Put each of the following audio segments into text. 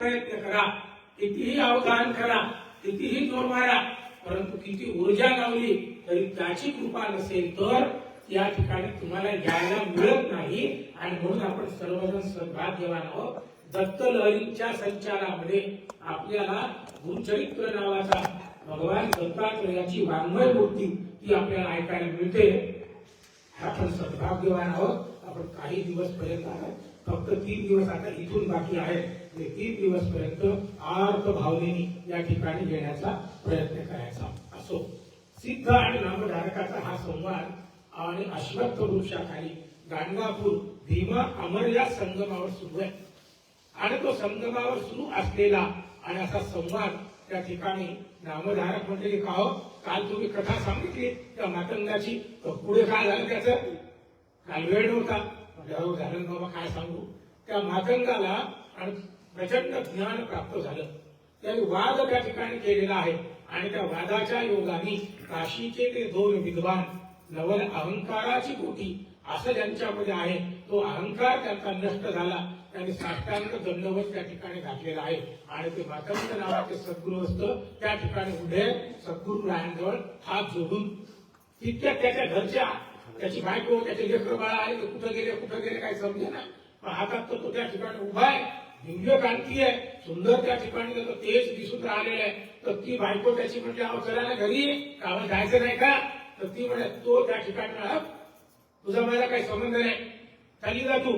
प्रयत्न करा, कितीही अवधान करा, कितीही जोर मारा, परंतु किती ऊर्जा लावली तरी त्याची कृपा नसेल तर या ठिकाणी तुम्हाला यायला मिळत नाही. आणि म्हणून आपण सर्वजण सद्भाग्यवान आहोत. दत्त लहरींच्या संचारामध्ये आपल्याला गुरुचरित्र नावाचा भगवान दत्तात्रेयाची वाङ्मय मूर्ती ती आपल्याला ऐकायला मिळते. आपण सद्भाग्यवान आहोत. आपण काही दिवस पर्यंत आहोत, फक्त 3 दिवस आता इथून बाकी आहेत. 3 दिवस पर्यंत आर्त भावनेने या ठिकाणी येण्याचा प्रयत्न करायचा असो. सिद्ध आणि नामधारकाचा हा संवाद आणि अश्वत्थ वृक्षाखाली गाणगापूर भीमा अमर या संगमावर सुरू आहे. आणि तो संगमावर सुरू असलेला आणि असा संवाद त्या ठिकाणी नामधारक म्हणजे का हो, काल तुम्ही कथा सांगितली त्या मातंगाची, तर पुढे काय झालं त्याचं? काल वेळ नव्हता झालं बाबा, काय सांगू. त्या मातंगाला आणि प्रचंड ज्ञान प्राप्त झालं. त्याने वाद त्या ठिकाणी केलेला आहे आणि त्या वादाच्या योगाने काशीचे ते 2 विद्वान नवल अहंकाराची कोटी असं ज्यांच्यामध्ये आहे, तो अहंकार त्यांचा नष्ट झाला. त्यांनी साष्टांग दंडवत त्या ठिकाणी घातलेला आहे. आणि ते मातंग नावाचे सद्गुरुस्थ त्या ठिकाणी उभे सद्गुरू रायांजवळ हात जोडून, तितक्या त्याच्या घरच्या, त्याची बायको, त्याचे लेकर बाळा आहे, ते कुठं गेले काय समजे ना. पण हातात तो त्या ठिकाणी उभा आहे, दिव्य कांती आहे, सुंदर त्या ठिकाणी त्याचं तेज दिसून राहिलेलं आहे. तर ती बायको त्याची म्हणजे अहो चला ना घरी, गावात जायचं नाही का? तर ती म्हणे तो त्या ठिकाणी तुझा माझा काही संबंध नाही, चाली जा तू.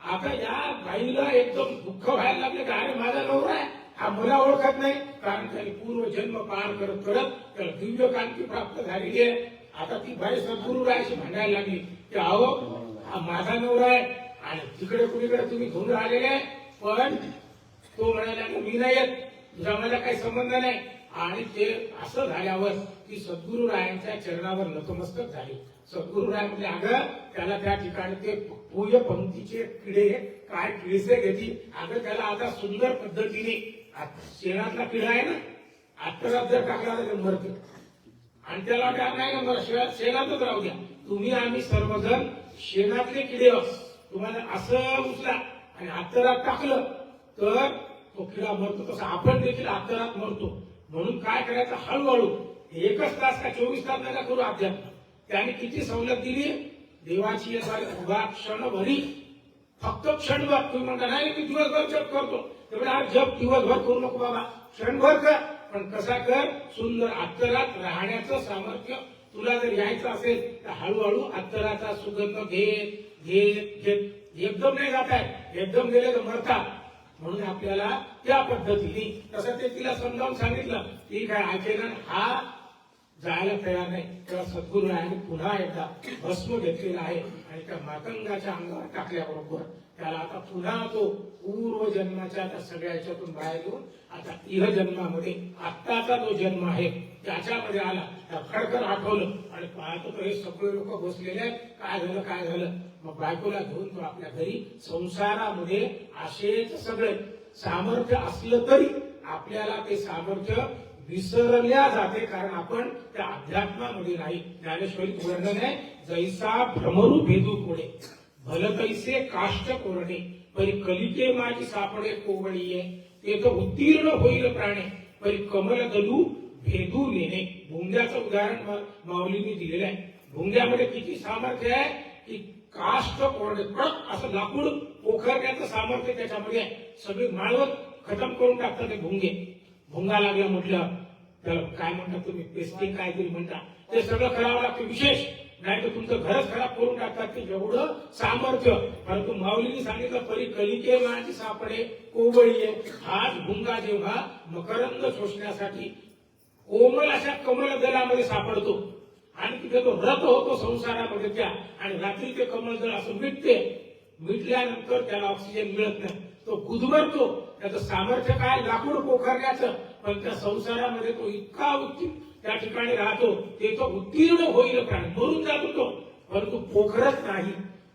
आता या बाईला एकदम दुःख व्हायला लागले की अरे माझा नवरा आहे, हा मला ओळखत नाही. कारण त्याने पूर्व जन्म पार करत करत त्याला दिव्य कांती प्राप्त झालेली आहे. आता ती बाई सद्गुरू रायाशी भांडायला लागली की अहो हा माझा नवरा आहे आणि तिकडे कुणीकडे तुम्ही घेऊन राहिलेले आहे. पण तो म्हणाला मी नाही येत, तुझा माझा काही संबंध नाही. आणि ते असं झाल्यावर ती सद्गुरू रायांच्या चरणावर नतमस्तक झाली. सद्गुरू राय म्हणजे अगं त्याला त्या ठिकाणी ते पूय पंक्तीचे किडे काय किळसे घेतली. अगं त्याला आता सुंदर पद्धतीने शेणातला किडा आहे ना, आत्ताच जर टाकला तर मरत. आणि त्याला नाही ना मला शेणातच राहू द्या, तुम्ही आम्ही सर्वजण शेणातले किडे तुम्हाला असं उचला आणि आत्तरात टाकलं तर तो किडा मरतो. तसं आपण देखील आत्तरात मरतो. म्हणून काय करायचं, हळूहळू 1 तास का 24 तास नका करू अध्यात्म. त्याने किती सवलत दिली, देवाची उभा क्षणभरी, फक्त क्षणभर. तुम्ही म्हणता नाही मी दिवसभर जप करतो, तेवढा जप दिवसभर करू नको बाबा, क्षणभर कर. पण कसा कर, सुंदर अत्तरात राहण्याचं सामर्थ्य तुला जर यायचं असेल तर हळूहळू अत्तराचा सुगंध घेत घेत घेत. एकदम नाही जात आहे, एकदम गेले तर मरतात. म्हणून आपल्याला त्या पद्धतीने तसं ते तिला समजावून सांगितलं. ती काय ऐकेना, हा जायला तयार नाही. तेव्हा सद्गुरू रायांनी पुन्हा एकदा भस्म घेतलेला आहे आणि त्या मातंगाच्या अंगावर टाकल्याबरोबर त्याला आता पुन्हा तो पूर्व जन्माच्या त्या सगळ्या याच्यातून बाहेर येऊन आता इह जन्मामध्ये आत्ताचा जो जन्म आहे त्याच्यामध्ये आला. त्या खडखड आठवलं आणि पाहतो तर हे सगळे लोक बसलेले आहेत, काय झालं. मग बायकोला घेऊन तो आपल्या घरी संसारामध्ये असेच सगळे सामर्थ्य असलं तरी आपल्याला ते सामर्थ्य विसरल्या जाते, कारण आपण त्या अध्यात्मामध्ये नाही. ज्ञानेश्वरीत वर्णन आहे, जैसा भ्रमरू भेदू कोडे भल तैसे काष्ट कोरणे परी कलिके माझी सापडे कोवळीये ते तर उत्तीर्ण होईल प्राणे परी कमल दलू भेदू लेणे. भुंग्याचं उदाहरण माऊलींनी दिलेलं आहे. भुंग्यामध्ये किती सामर्थ्य आहे की काष्ट कोरणे, कडक असं लाकूड पोखरण्याचं सामर्थ्य त्याच्यामध्ये आहे. सगळे माळवत खतम करून टाकतात ते भुंगे. भुंगा लागला म्हटलं त्याला काय म्हणतात तुम्ही, पेस्टिंग काहीतरी म्हणता, ते सगळं करावं लागतं विशेष, नाही तर तुमचं घरच खराब करून टाकतात ते एवढं सामर्थ्य. परंतु माऊलींनी सांगितलं परी कलिके माझी सापडे कोवळीये. हाच भुंगा जेव्हा मकरंद शोषण्यासाठी कोमल अशा कमल दलामध्ये सापडतो आणि तिथे तो रथ होतो संसारामध्ये त्या, आणि रात्री ते कमल दल असं मिटल्यानंतर त्याला ऑक्सिजन मिळत नाही, तो गुदमरतो. त्याचं सामर्थ्य काय, लाकूड पोखरण्याचं. पण त्या संसारामध्ये तो इतका उत्तीर्ण त्या ठिकाणी राहतो, ते तो उत्तीर्ण होईल प्राणी, मरून जातो तो, परंतु पोखरत नाही.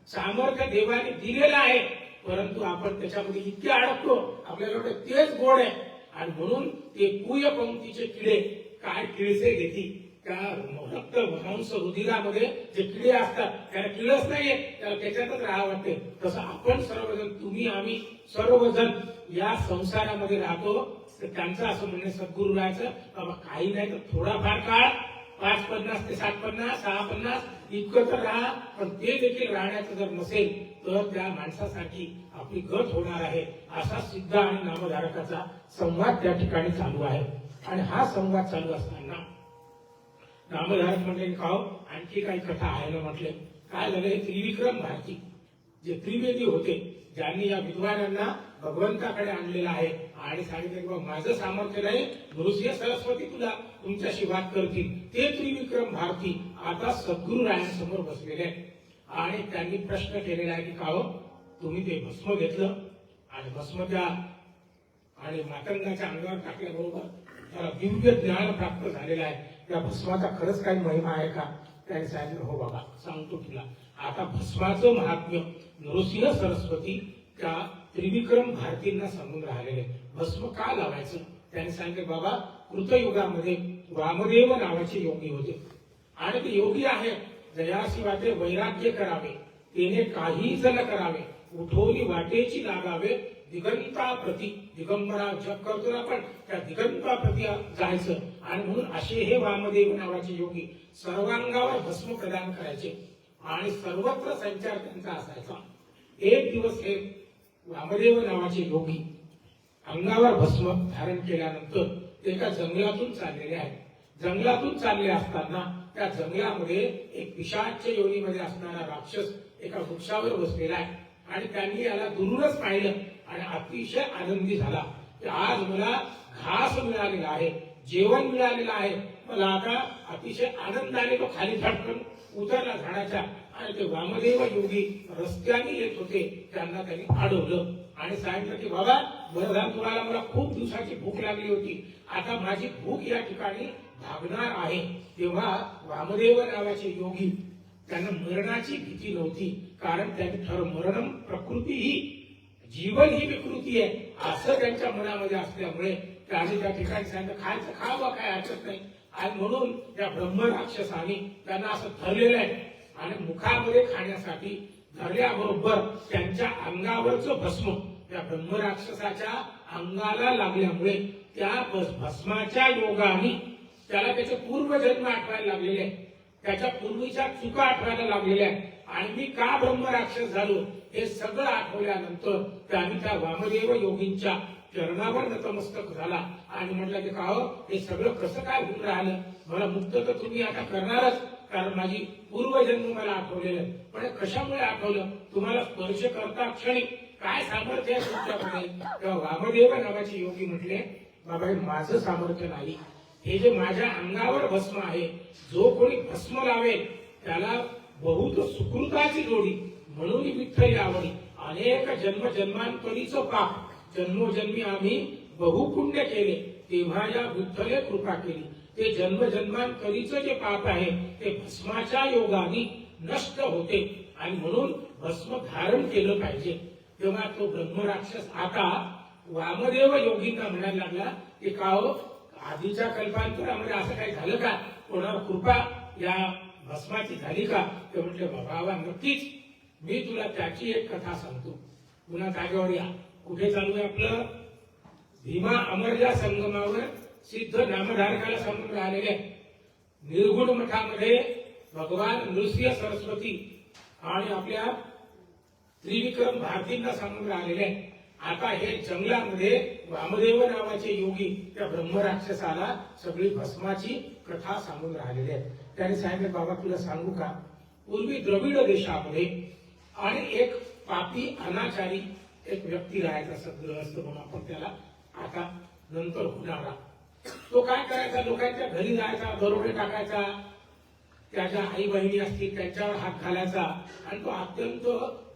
सामर्थ्य देवाने दिलेलं आहे, परंतु आपण त्याच्यामध्ये इतके अडकतो, आपल्याला तेच गोड आहे. आणि म्हणून ते पूय पंक्तीचे किडे काय किळसे घेती त्या रक्त मांस रुधिरामध्ये जे किडे असतात त्याला किडच नाहीये, त्याला त्याच्यातच राहावं वाटते. तसं आपण सर्वजण, तुम्ही आम्ही सर्वजण या संसारामध्ये राहतो. तर त्यांचं असं म्हणणं सद्गुरुरायचं, बाबा काही नाही तर थोडाफार काळ 5-50 ते 7-50 6-50 इतकं तर राहा, पण ते देखील राहण्याचं जर नसेल तर त्या माणसासाठी आपली गत होणार आहे. असा सिद्ध आणि नामधारकाचा संवाद त्या ठिकाणी चालू आहे. आणि हा संवाद चालू असताना नामधारक म्हणजे खाव आणखी काही कथा आहे ना म्हटले. काय झालं, हे त्रिविक्रम भारती जे त्रिवेदी होते, ज्यांनी या विद्वानांना भगवंताकडे आणलेलं आहे आणि सांगितलं की माझं सामर्थ्य नाही, नृसिंह सरस्वती तुमच्याशी बात करतील, ते त्रिविक्रम भारती आता सद्गुरुरायांसमोर बसलेले आहेत. आणि त्यांनी प्रश्न केलेला आहे की काहो, तुम्ही ते भस्म घेतलं आणि भस्म त्या आणि मातंगाच्या अंगावर टाकल्याबरोबर त्याला दिव्य ज्ञान प्राप्त झालेलं आहे, त्या भस्माचा खरंच काही महिमा आहे का? त्याने सांगितलं हो बाबा, सांगतो तुला. आता भस्माचं महात्म्य नृसिंह सरस्वती त्या त्रिविक्रम भारतींना सांगून राहिलेले. भस्म का लावायचं? त्याने सांगितलं बाबा, कृतयुगामध्ये वामदेव नावाचे योगी होते आणि ते योगी आहेत. जयासी वाटे वैराग्य करावे, तेने काही जण करावे, उठोनी वाटेची लागावे, दिगंताप्रती, दिगंबरा जप करतो आपण, त्या दिगंताप्रती जायचं. आणि म्हणून असे हे वामदेव नावाचे योगी सर्वांगावर भस्म प्रदान करायचे आणि सर्वत्र संचार त्यांचा असायचा. एक दिवस हे वामदेव नावाचे योगी अंगावर भस्म धारण केल्यानंतर ते एका जंगलातून चाललेले आहेत. जंगलातून चालले असताना त्या जंगलामध्ये एक पिशाच योनीमध्ये असणारा राक्षस एका वृक्षावर बसलेला आहे आणि त्यांनी याला दुरूनच पाहिलं आणि अतिशय आनंदी झाला की आज मला घास मिळालेला आहे, जेवण मिळालेलं आहे. मला आता अतिशय आनंदाने तो खाली झटकन उतरला झाडाच्या. आणि ते वामदेव योगी रस्त्याने येत होते, त्यांना त्यांनी अडवलं आणि सांगितलं की बाबा, बरं झालं तुम्हाला, मला खूप दिवसाची भूक लागली होती, आता माझी भूक या ठिकाणी भागणार आहे. तेव्हा वामदेव नावाचे योगी, त्यांना मरणाची भीती नव्हती, कारण त्यांनी ठरवलं मरणम प्रकृती ही, जीवन ही विकृती आहे असं त्यांच्या मनामध्ये असल्यामुळे त्यांनी त्या ठिकाणी सांगितलं खायचं खावा, काय हरकत नाही. आणि म्हणून त्या ब्रह्मराक्षसाने त्यांना असं धरलेलं आहे आणि मुखामध्ये खाण्यासाठी धरल्याबरोबर त्यांच्या अंगावरचं भस्म त्या ब्रह्मराक्षसाच्या अंगाला लागल्यामुळे त्या भस्माच्या योगाने त्याला त्याचे पूर्वजन्म आठवायला लागलेले आहे, त्याच्या पूर्वीच्या चुका आठवायला लागलेल्या आहेत. आणि मी का ब्रह्मराक्षस झालो हे सगळं आठवल्यानंतर त्याने त्या वामदेव योगींच्या चरणावर नतमस्तक झाला आणि म्हटलं की का हो, हे सगळं कसं काय होऊन राहिलं, मला मुक्त तर तुम्ही आता करणारच, कारण माझी पूर्वजन्म मला आठवलेलं आहे. पण कशामुळे आठवलं? तुम्हाला स्पर्श करता क्षणी काय सामर्थ्य आहे तुमच्याकडे? तेव्हा वामदेव नावाचे योगी म्हटले बाबा, हे माझं सामर्थ्य नाही, हे जे माझ्या अंगावर भस्म आहे, जो कोणी भस्म लावेल त्याला बहुत सुकृताची जोडी, म्हणून विठ्ठल आवडी. अनेक जन्मजन्मांतरीचं पाप जन्मोजन्मी आम्ही बहुपुण्य केले, तेव्हा या विठ्ठले कृपा केली. ते जन्मजन्मांतरीचं जे पाप आहे ते भस्माच्या योगाने नष्ट होते आणि म्हणून भस्म धारण केलं पाहिजे. तेव्हा तो ब्रह्मराक्षस आता वामदेव योगींना म्हणायला लागला की का हो, आधीच्या कल्पांतरामध्ये असं काही झालं का, कोणावर कृपा या भस्माची झाली का? ते म्हटले बाबा नक्कीच, मी तुला त्याची एक कथा सांगतो. पुन्हा जागेवर या. कुठे चालू आहे आपलं? भीमा अमरजा संगमावर सिद्ध नामधारकाला सांगून राहिलेले निर्गुण मठामध्ये भगवान नृसिंह सरस्वती आणि आपल्या त्रिविक्रम भारतींना सांगून राहिलेले. आता हे जंगलामध्ये वामदेव नावाचे योगी त्या ब्रह्मराक्षसाला सगळी भस्माची कथा सांगून राहिलेले आहेत. त्याने सांगितलं बाबा तुला सांगू का, पूर्वी द्रविड देशामध्ये आणि एक पापी अनाचारी एक व्यक्ती राहायचा, सद्गृहस्थ म्हणून आपण त्याला आता नंतर होणारा. तो काय करायचा, लोकांच्या घरी जायचा, दरोडे टाकायचा, त्याच्या आई बहिणी असतील त्यांच्यावर हात घालायचा आणि तो अत्यंत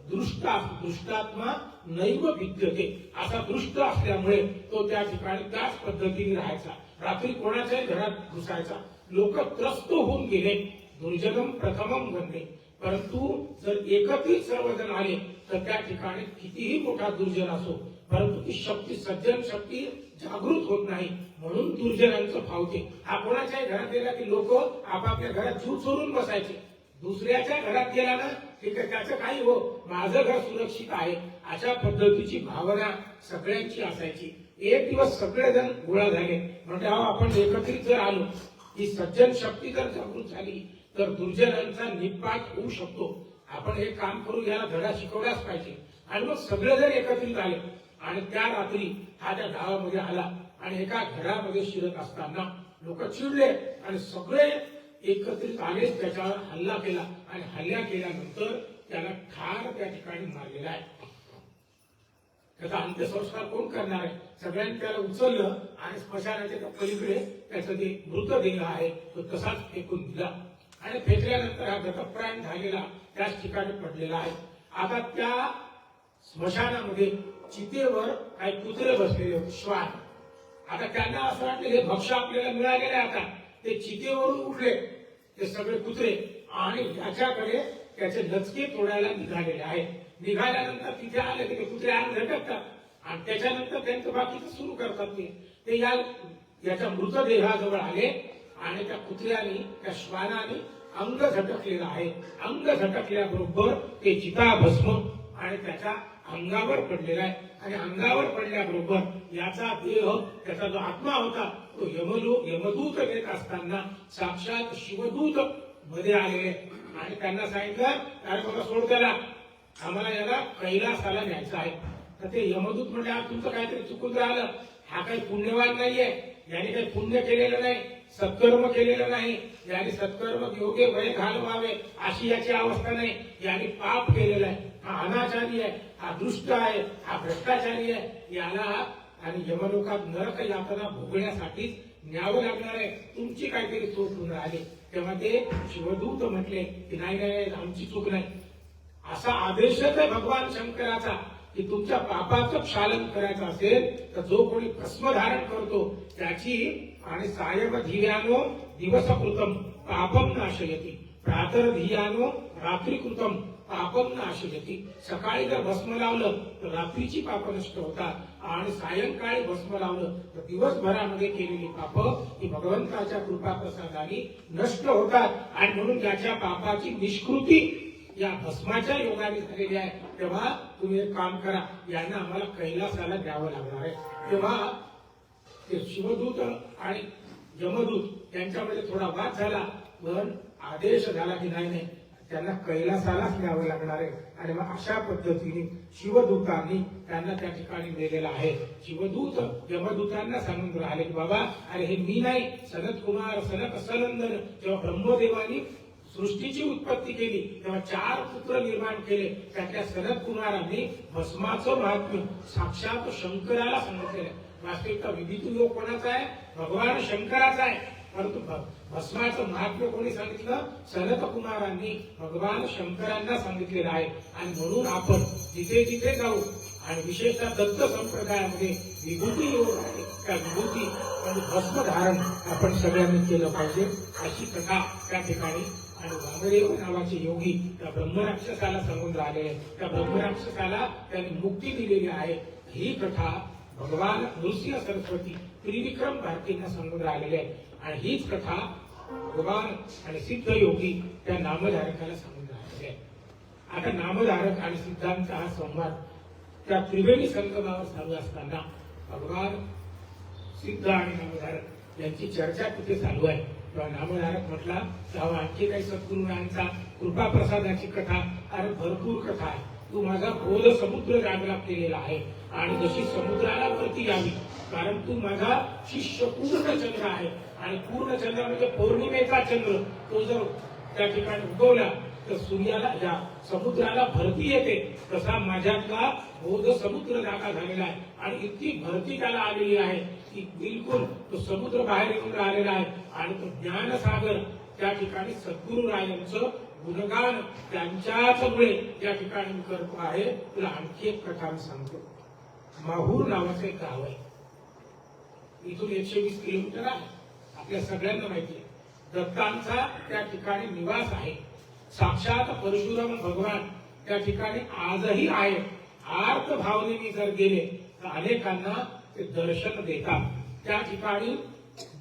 दृष्टात्मा नैव विद्यते असा दृष्ट असल्यामुळे तो त्या ठिकाणी त्याच पद्धतीने राहायचा. रात्री कोणाच्याही घरात घुसायचा. लोक त्रस्त होऊन गेले, दुर्जनम प्रथमम बनले. परंतु जर एकत्रित सर्वजण आले तर त्या ठिकाणी कितीही मोठा दुर्जन असो परंतु ती शक्ती, सज्जन शक्ती जागृत होत नाही, म्हणून दुर्जनांचं फावते. हा कोणाच्याही घरात गेला की लोक आपापल्या घरात जीव चोरून बसायचे. दुसऱ्याच्या घरात गेला ना ठीक आहे, त्याचं काही हो, माझं घर सुरक्षित आहे, अशा पद्धतीची भावना सगळ्यांची असायची. एक दिवस सगळेजण गोळा झाले, म्हणजे आपण एकत्रित जर आलो, ही सज्जन शक्ती जर जागृत झाली तर दुर्जनांचा निपात होऊ शकतो. आपण हे काम करू, याला धडा शिकवलाच पाहिजे. आणि मग सगळेजण एकत्रित आले आणि त्या रात्री हा त्या गावामध्ये आला आणि एका घरामध्ये शिरत असताना लोक चिडले आणि सगळे एकत्रित आले, त्याच्यावर हल्ला केला आणि हल्ला केल्यानंतर त्याला ठार त्या ठिकाणी मारलेला आहे. त्याचा अंत्यसंस्कार कोण करणार आहे? सगळ्यांनी त्याला उचललं आणि स्मशानाच्या पलीकडे त्याचा जे मृतदेह आहे तो तसाच फेकून दिला आणि फेकल्यानंतर हा गतप्राण झालेला त्याच ठिकाणी पडलेला आहे. आता त्या स्मशानामध्ये चितेवर काही कुत्रे बसलेले होते, श्वान. आता त्यांना असं वाटलं हे भक्ष आपल्याला मिळालेले. आता ते चितेवरून उठले ते सगळे कुत्रे आणि याच्याकडे त्याचे लचके तोडायला निघालेले आहेत. निघाल्यानंतर तिथे आले की ते कुत्रे आत झटकतात आणि त्याच्यानंतर त्यांचं बाकीचं सुरू करतात. ते याच्या मृतदेहाजवळ आले आणि त्या कुत्र्याने, त्या श्वानाने अंग झटकलेलं आहे. अंग झटकल्याबरोबर ते चिता भस्म आणि त्याच्या अंगावर पडलेला आहे आणि अंगावर पडल्याबरोबर याचा देह, त्याचा जो आत्मा होता तो यमदूत येत असताना साक्षात शिवदूत मध्ये आलेले आणि त्यांना सांगितलं, अरे बघा सोड त्याला, आम्हाला याला कैलासाला न्यायचं आहे. तर ते यमदूत म्हणजे तुमचं काहीतरी चुकून राहिलं, हा काही पुण्यवान नाहीये, याने काही पुण्य केलेलं नाही, सत्कर्म केलेलं नाही, याने सत्कर्म योग्य वय घालवावे अशी याची अवस्था नाही, याने पाप केलेलं आहे, हा अनाचारी आहे, हा दुष्ट आहे, हा भ्रष्टाचारी आहे, याला आणि यमलोकात नरक यातना भोगण्यासाठीच न्यावं लागणार आहे. तुमची काहीतरी चूक होऊन राहिली. तेव्हा ते शिवदूत म्हटले की नाही नाही, आमची चूक नाही. असा आदेशच आहे भगवान शंकराचा की तुमच्या पापाचं क्षालन करायचं असेल तर जो कोणी भस्म धारण करतो त्याची आणि सायम धियानो दिवसकृतम पापम नाशयती, प्रातर्धियानो रात्रीकृतम पापम नाशयती. सकाळी जर भस्म लावलं तर रात्रीची पाप नष्ट होतात आणि सायंकाळी भस्म लावलं तर दिवसभरामध्ये केलेली पाप ही भगवंताच्या कृपा प्रसादाने नष्ट होतात. आणि म्हणून ज्याच्या पापाची निष्कृती या भस्माच्या योगाने झालेली आहे, तेव्हा तुम्ही एक काम करा, यांना आम्हाला कैलासाला द्यावं लागणार आहे. तेव्हा ते शिवदूत आणि यमदूत यांच्यामध्ये थोडा वाद झाला, पण आदेश झाला की नाही नाही, त्यांना कैलासालाच न्यावं लागणार आहे. आणि मग अशा पद्धतीने शिवदूतांनी त्यांना त्या ठिकाणी नेलेलं आहे. शिवदूत यमदूतांना सांगून राहिले की बाबा, अरे हे मी नाही, सनत कुमार सनत सनंदन जेव्हा ब्रह्मदेवानी सृष्टीची उत्पत्ती केली तेव्हा 4 पुत्र निर्माण केले. त्यातल्या सनत कुमारांनी भस्माचं महात्म्य साक्षात शंकराला सांगितलेलं. वास्तविकता विधितू योग कोणाचा आहे? भगवान शंकराचा आहे. परंतु भस्माचं महात्म्य कोणी सांगितलं? सनत कुमारांनी भगवान शंकरांना सांगितलेलं आहे. आणि म्हणून आपण जिथे जिथे जाऊ आणि विशेषतः दत्त संप्रदायामध्ये विभूती योग आहे, त्या विभूती आणि भस्म धारण आपण सगळ्यांनी केलं पाहिजे अशी कथा त्या ठिकाणी. आणि वामदेव नावाचे योगी त्या ब्रह्मराक्षसाला सांगून राहिले, त्या ब्रह्मराक्षसाला त्यांनी मुक्ती दिलेली आहे. ही कथा भगवान नृसिंह सरस्वती त्रिविक्रम भारतींना सांगून राहिलेली आहे. आणि हीच कथा भगवान आणि सिद्ध योगी त्या नामधारकाला सांगून राहिलेली आहे. आता नामधारक आणि सिद्धांचा हा संवाद त्या त्रिवेणी संगमावर चालू असताना भगवान सिद्ध आणि नामधारक यांची चर्चा तिथे चालू आहे. तेव्हा नामधारक म्हटला, तेव्हा आणखी काही सद्गुरूंचा कृपा प्रसादाची कथा, अरे भरपूर कथा आहे. तू माझा बोध समुद्र जागला केलेला आहे आणि जशी समुद्राला वरती यावी, कारण तू माझा शिष्य पूर्णचंद्र आहे आणि पूर्णचंद्र म्हणजे पौर्णिमेचा चंद्र, तो जर त्या ठिकाणी उगवला तर सूर्याला या समुद्राला भरती येते. तसा माझ्यातला बोध समुद्र जागा झालेला आहे आणि इतकी भरती त्याला आलेली आहे की बिलकुल तो समुद्र बाहेर येऊन राहिलेला आहे. आणि तो ज्ञानसागर त्या ठिकाणी सद्गुरू रायांचं गुणगान त्यांच्याच मुळे या ठिकाणी मी करतो आहे. तुला आणखी एक कथा मी सांगतो. माहूर नावाचं एक गाव आहे, इथून 120 किलोमीटर आहे. आपल्या सगळ्यांना माहिती आहे दत्तांचा त्या ठिकाणी निवास आहे. साक्षात परशुराम भगवान त्या ठिकाणी आजही आहे. आर्त भावनेने जर गेले अनेकांना ते दर्शन देतात. त्या ठिकाणी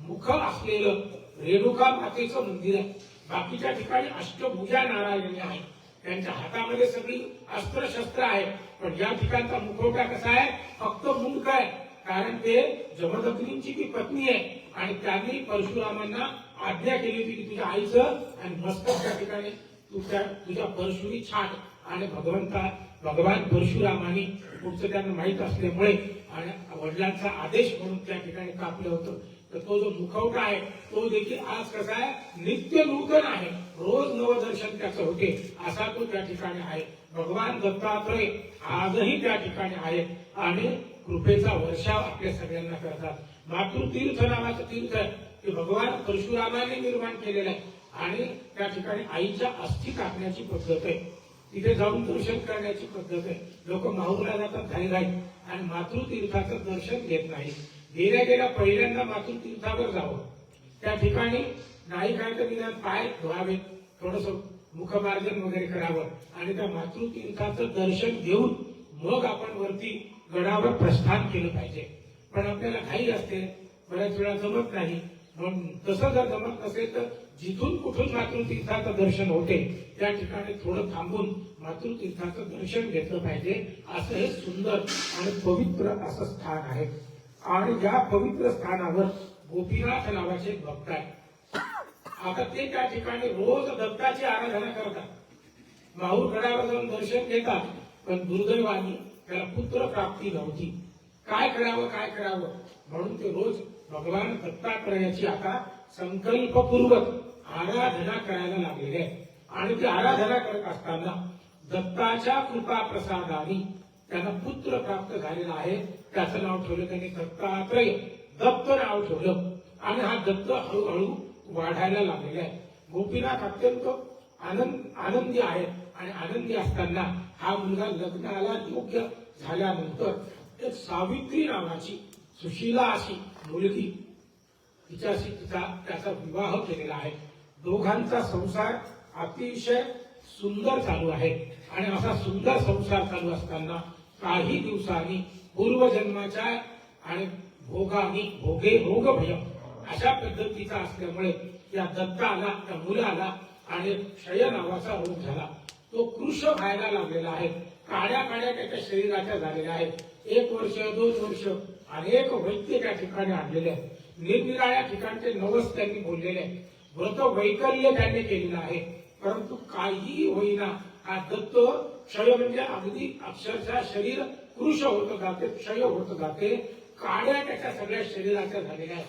मुख असलेलं रेणुका मातेचं मंदिर आहे. बाकीच्या ठिकाणी अष्टभुजा नारायणी आहे. त्यांच्या हातामध्ये सगळी अस्त्रशस्त्र आहे. पण या ठिकाणचा मुखवटा कसा आहे? फक्त मुंडक आहे. कारण ते जमदग्नींची ती पत्नी आहे आणि त्यांनी परशुरामांना आज्ञा केली होती की तुझ्या आईचं आणि मस्तक त्या ठिकाणी तुझ्या परशुरी छाट. आणि भगवान परशुरामांनी पुढचं त्यांना माहीत असल्यामुळे आणि वडिलांचा आदेश म्हणून त्या ठिकाणी कापलं होतं. तर तो जो मुखवटा आहे तो देखील आज कसा आहे? नित्य नूतन आहे. रोज नवदर्शन त्याचं होते असा तो त्या ठिकाणी आहे. भगवान दत्तात्रय आजही त्या ठिकाणी आहेत आणि कृपेचा वर्षाव आपल्या सगळ्यांना करतात. मातृतीर्थ नावाचं तीर्थ आहे ते भगवान परशुरामाने निर्माण केलेलं आहे आणि त्या ठिकाणी आईच्या अस्थी कापण्याची पद्धत आहे. तिथे जाऊन दर्शन करण्याची पद्धत आहे. लोक माहूरला जातात घाई आणि मातृतीर्थाचं दर्शन घेत नाही. गेल्या पहिल्यांदा मातृतीर्थावर जावं. त्या ठिकाणी नाही काय तर निदान पाय धुवावे, थोडस मुखमार्जन वगैरे करावं आणि त्या मातृतीर्थाचं दर्शन घेऊन मग आपण वरती गडावर प्रस्थान केलं पाहिजे. पण आपल्याला घाई असते, बऱ्याच वेळा जमत नाही. म्हणून तसं जर जमत नसेल तर जिथून कुठून मातृतीर्थाचं दर्शन होते त्या ठिकाणी थोडं थांबून मातृतीर्थाचं दर्शन घेतलं पाहिजे. असं हे सुंदर आणि पवित्र असं स्थान आहे. आणि या पवित्र स्थानावर गोपीनाथ नावाचे भक्त आहेत. आता ते त्या ठिकाणी रोज दत्ताची आराधना करतात. माहूर गडावर जाऊन दर्शन घेतात. पण दुर्दैवाने त्याला पुत्र प्राप्ती नव्हती. काय करावं म्हणून ते रोज भगवान दत्तात्रयाची आता संकल्पपूर्वक आराधना करायला लागलेले आहे. आणि ती आराधना करत असताना दत्ताच्या कृपा प्रसादाने त्यांना पुत्र प्राप्त झालेला आहे. त्याचं नाव ठेवलं त्यांनी दत्तात्रय. दत्त नाव ठेवलं आणि हा दत्त हळूहळू वाढायला लागलेला आहे. गोपीनाथ अत्यंत आनंदी आहेत आणि आनंदी असताना हा मुलगा लग्नाला योग्य झाल्यानंतर एक सावित्री नावाची सुशीला अशी मुलगी तिच्याशी त्याचा विवाह केलेला आहे. दोघांचा संसार अतिशय सुंदर चालू आहे. आणि असा सुंदर संसार चालू असताना काही दिवसांनी पूर्वजन्माच्या आणि भोगे भोग भय अशा पद्धतीचा असल्यामुळे या दत्ताला त्या मुलाला आणि क्षय नावाचा रोग झाला. तो कृश व्हायला लागलेला आहे. काड्या त्याच्या शरीराच्या झालेल्या आहेत. 1 वर्ष 2 वर्ष अनेक वैद्य त्या ठिकाणी आणलेले आहेत. निरनिराळ्या ठिकाणचे नवस त्यांनी बोललेले आहे. व्रत वैकल्य त्यांनी केलेलं आहे. परंतु काही होईना हा दत्त क्षय म्हणजे अगदी अक्षरशः शरीर कृश होत जाते, क्षय होत जाते. काड्या त्याच्या सगळ्या शरीराच्या झालेल्या आहेत.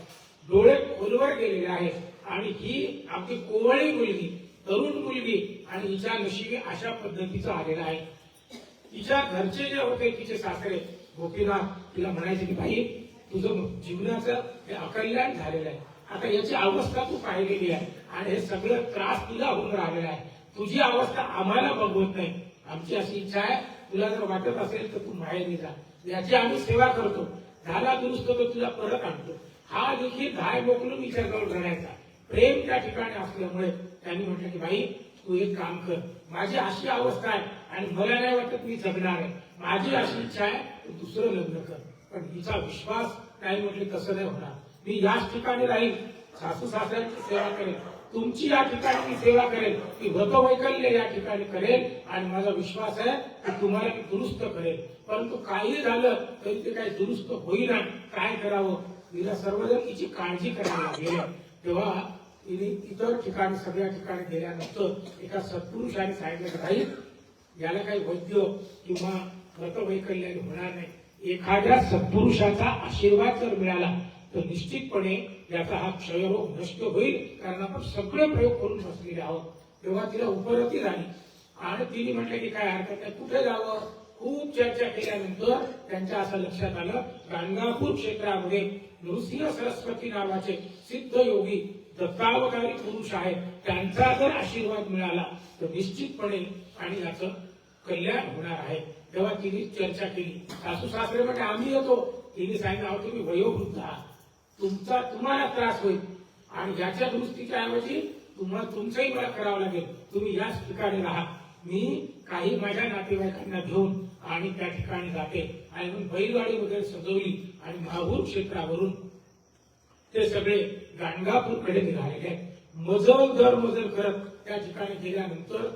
डोळे खोलवर गेलेले आहेत आणि ही अगदी कोवळी मुलगी, तरुण मुलगी आणि हिच्या नशिबी अशा पद्धतीचं आलेलं आहे. तिच्या घरचे जे होते तिचे सासरे गोपीनाथ तिला म्हणायचे की भाई तुझं जीवनाचं हे अकल्याण झालेलं आहे. आता याची अवस्था तू पाहिलेली आहे आणि हे सगळं त्रास तुला होऊन राहिलेला आहे. तुझी अवस्था आम्हाला बघवत नाही. आमची अशी इच्छा आहे तुला जर वाटत असेल तर तू माहेरी जा. याची आम्ही सेवा करतो. झाला दुरुस्त तर तुला परत आणतो. हा देखील धाय मोकलून विचारजवळ रडायचा. प्रेम त्या ठिकाणी असल्यामुळे त्यांनी म्हटलं की भाई तू एक काम कर. माझी अशी अवस्था आहे आणि मला नाही वाटत मी जगणार आहे. माझी अशी इच्छा आहे तू दुसरं लग्न कर. पण हिचा विश्वास नाही. म्हटले तसं नाही होणार. मी याच ठिकाणी राहील. सासू सासऱ्यांची सेवा करेल. तुमची या ठिकाणी मी सेवा करेल. ती व्रतवैकल्य या ठिकाणी करेल आणि माझा विश्वास आहे की तुम्हाला मी दुरुस्त करेल. परंतु काही झालं तरी ते काही दुरुस्त होईना. काय करावं? तिला सर्वजण तिची काळजी करायला लागली. तेव्हा तिने इतर ठिकाणी सगळ्या ठिकाणी गेल्यानंतर एका सत्पुरुषाने सांगितलं की भाई याला काही वैद्य किंवा व्रतवैकल्य होणार नाही. एखाद्या सत्पुरुषाचा आशीर्वाद जर मिळाला तर निश्चितपणे याचा हा क्षयरोग नष्ट होईल. कारण आपण सगळे प्रयोग करून बसलेले आहोत. तेव्हा तिला उपरती झाली आणि तिने म्हटलं की काय हरकत नाही, कुठे जावं. खूप चर्चा केल्यानंतर त्यांच्या असं लक्षात आलं गाणगापूर क्षेत्रामध्ये नृसिंह सरस्वती नावाचे सिद्ध योगी दत्तावतारी पुरुष आहेत. त्यांचा जर आशीर्वाद मिळाला तर निश्चितपणे आणि याचं कल्याण होणार आहे. तेव्हा तिने चर्चा केली. सासू सासरे म्हणजे आम्ही येतो. तिने सांगितलं अहो तुम्ही वयोवृद्ध आहात, तुम्हाला त्रास होईल आणि याच्या दुरुस्तीच्या ऐवजी तुमचंही मला करावं लागेल. तुम्ही याच ठिकाणी राहा. मी काही माझ्या नातेवाईकांना घेऊन आणि त्या ठिकाणी जाते आणि मग बैलगाडी वगैरे सजवली आणि माहूर क्षेत्रावरून ते सगळे गाणगापूरकडे निघालेले आहेत. मजल दर मजल करत त्या ठिकाणी गेल्यानंतर